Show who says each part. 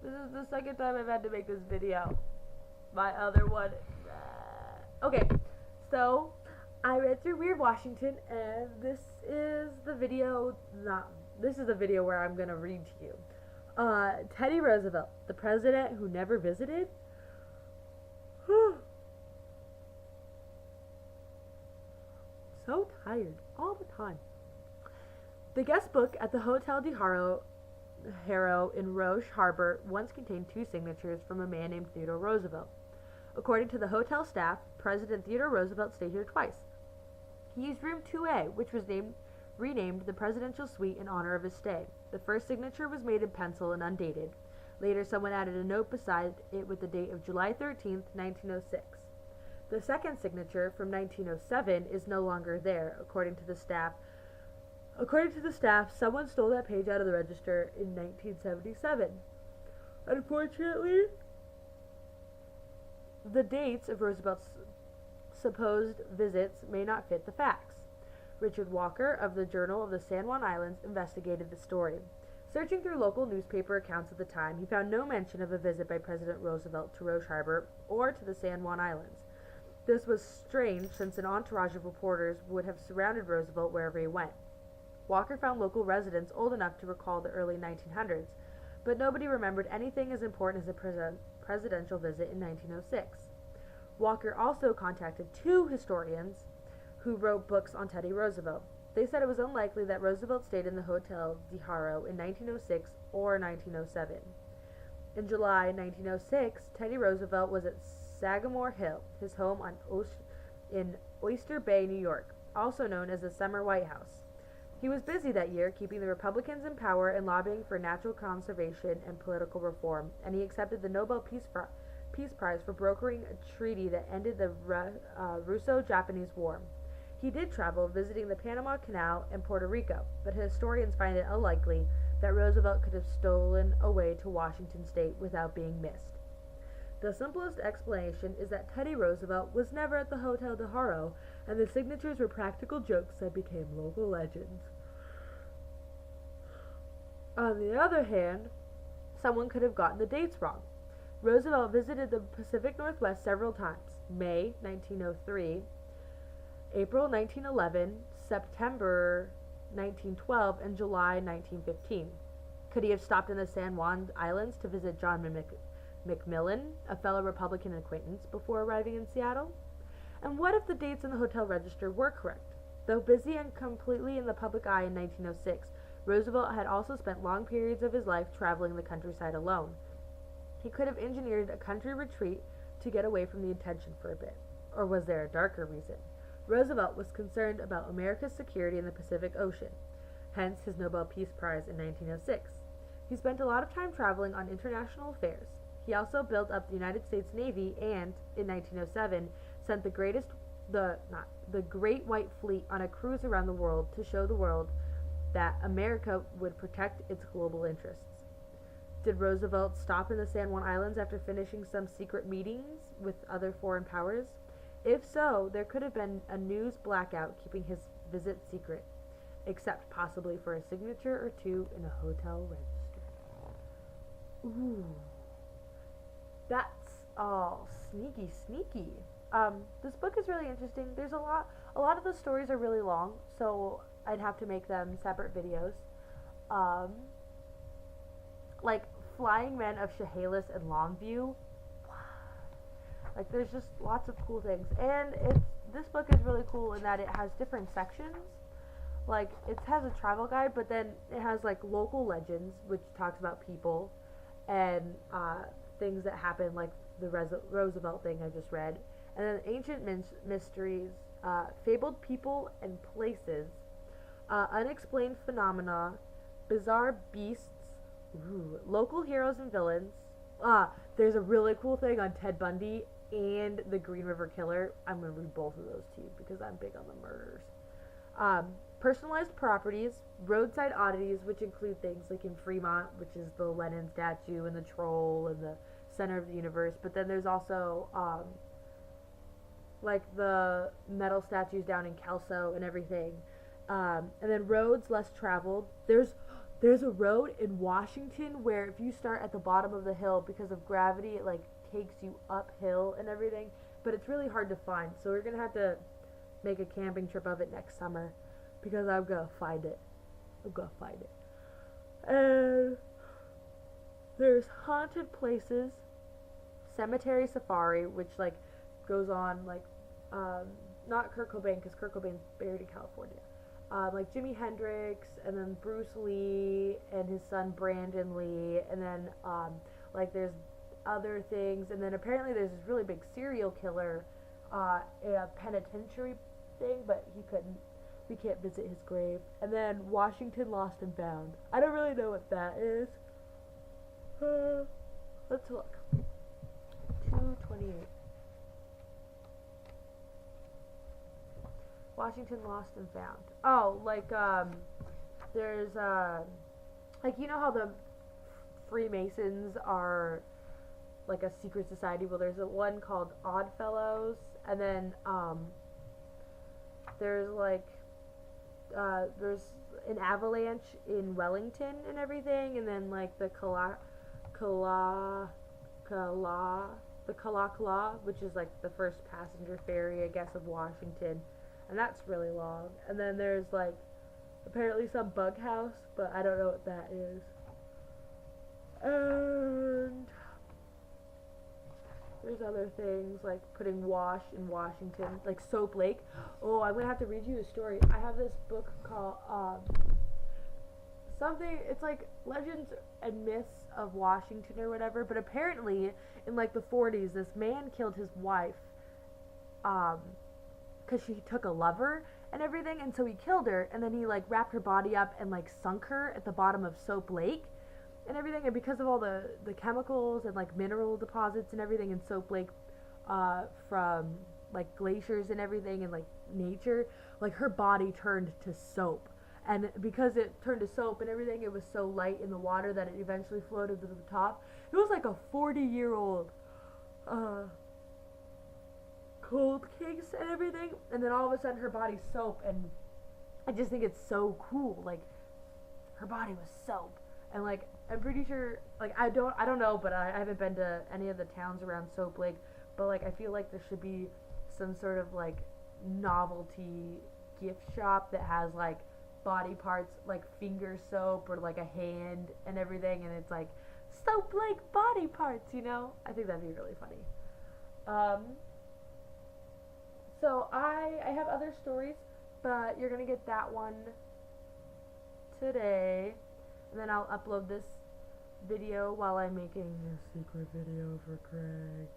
Speaker 1: This is the second time I've had to make this video. My other one. Okay, so I read through Weird Washington, and this is the video. This is the video where I'm gonna read to you. Teddy Roosevelt, the president who never visited. So tired all the time. The guest book at the Hotel de Harrow in Roche Harbor once contained 2 signatures from a man named Theodore Roosevelt. According to the hotel staff, President Theodore Roosevelt stayed here twice. He used room 2A, which was renamed the Presidential Suite in honor of his stay. The first signature was made in pencil and undated. Later, someone added a note beside it with the date of July 13, 1906. The second signature, from 1907, is no longer there, according to the staff. According to the staff, someone stole that page out of the register in 1977. Unfortunately, the dates of Roosevelt's supposed visits may not fit the facts. Richard Walker of the Journal of the San Juan Islands investigated the story. Searching through local newspaper accounts of the time, he found no mention of a visit by President Roosevelt to Roche Harbor or to the San Juan Islands. This was strange, since an entourage of reporters would have surrounded Roosevelt wherever he went. Walker found local residents old enough to recall the early 1900s, but nobody remembered anything as important as a presidential visit in 1906. Walker also contacted 2 historians who wrote books on Teddy Roosevelt. They said it was unlikely that Roosevelt stayed in the Hotel de Harrow in 1906 or 1907. In July 1906, Teddy Roosevelt was at Sagamore Hill, his home in Oyster Bay, New York, also known as the Summer White House. He was busy that year, keeping the Republicans in power and lobbying for natural conservation and political reform, and he accepted the Nobel Peace Prize for brokering a treaty that ended the Russo-Japanese War. He did travel, visiting the Panama Canal and Puerto Rico, but historians find it unlikely that Roosevelt could have stolen away to Washington state without being missed. The simplest explanation is that Teddy Roosevelt was never at the Hotel de Harrow, and the signatures were practical jokes that became local legends. On the other hand, someone could have gotten the dates wrong. Roosevelt visited the Pacific Northwest several times: May 1903, April 1911, September 1912, and July 1915. Could he have stopped in the San Juan Islands to visit John McMillan, a fellow Republican acquaintance, before arriving in Seattle? And what if the dates in the hotel register were correct? Though busy and completely in the public eye in 1906, Roosevelt had also spent long periods of his life traveling the countryside alone. He could have engineered a country retreat to get away from the attention for a bit. Or was there a darker reason? Roosevelt was concerned about America's security in the Pacific Ocean, hence his Nobel Peace Prize in 1906. He spent a lot of time traveling on international affairs. He also built up the United States Navy and, in 1907, sent the Great White Fleet on a cruise around the world to show the world that America would protect its global interests. Did Roosevelt stop in the San Juan Islands after finishing some secret meetings with other foreign powers? If so, there could have been a news blackout keeping his visit secret, except possibly for a signature or 2 in a hotel register. Ooh. That's all sneaky. This book is really interesting. There's a lot of the stories are really long, so I'd have to make them separate videos. Like Flying Men of Chehalis and Longview. Like, there's just lots of cool things. And this book is really cool in that it has different sections. Like, it has a travel guide, but then it has, like, local legends, which talks about people and things that happen, like the Roosevelt thing I just read. And then ancient mysteries, fabled people and places, unexplained phenomena, bizarre beasts, local heroes and villains. There's a really cool thing on Ted Bundy and the Green River Killer. I'm going to read both of those to you because I'm big on the murders. Personalized properties, roadside oddities, which include things like in Fremont, which is the Lenin statue and the troll and the center of the universe. But then there's also like the metal statues down in Kelso and everything. And then roads less traveled. There's there's a road in Washington where if you start at the bottom of the hill, because of gravity, it like takes you uphill and everything, but it's really hard to find. So we're gonna have to make a camping trip of it next summer, because I'm gonna find it. I'm gonna find it. And there's haunted places, cemetery safari, which like goes on like not Kurt Cobain, because Kurt Cobain's buried in California. Like Jimi Hendrix, and then Bruce Lee and his son Brandon Lee, and then like there's other things, and then apparently there's this really big serial killer in a penitentiary thing, but we can't visit his grave. And then Washington Lost and Found. I don't really know what that is. Let's look. 228. Washington Lost and Found. Oh, like there's like, you know how the Freemasons are like a secret society? Well, there's a one called Oddfellows, and then there's like there's an avalanche in Wellington and everything, and then like the Kalakala, which is like the first passenger ferry, I guess, of Washington, and that's really long. And then there's like apparently some bug house, but I don't know what that is. And there's other things like putting wash in Washington, like Soap Lake. Oh, I'm gonna have to read you a story. I have this book called something, it's like Legends and Myths of Washington or whatever, but apparently in like the 40s this man killed his wife because she took a lover and everything, and so he killed her, and then he like wrapped her body up and like sunk her at the bottom of Soap Lake and everything. And because of all the chemicals and like mineral deposits and everything in Soap Lake from like glaciers and everything and like nature, like her body turned to soap. And because it turned to soap and everything, it was so light in the water that it eventually floated to the top. It was like a 40-year-old cold case and everything. And then all of a sudden her body's soap, and I just think it's so cool. Like, her body was soap. And like, I'm pretty sure, like, I don't know, but I haven't been to any of the towns around Soap Lake, but like, I feel like there should be some sort of like novelty gift shop that has like body parts, like finger soap or like a hand and everything, and it's like Soap Lake body parts, you know? I think that'd be really funny. So I have other stories, but you're gonna get that one today, and then I'll upload this video while I'm making a secret video for Craig.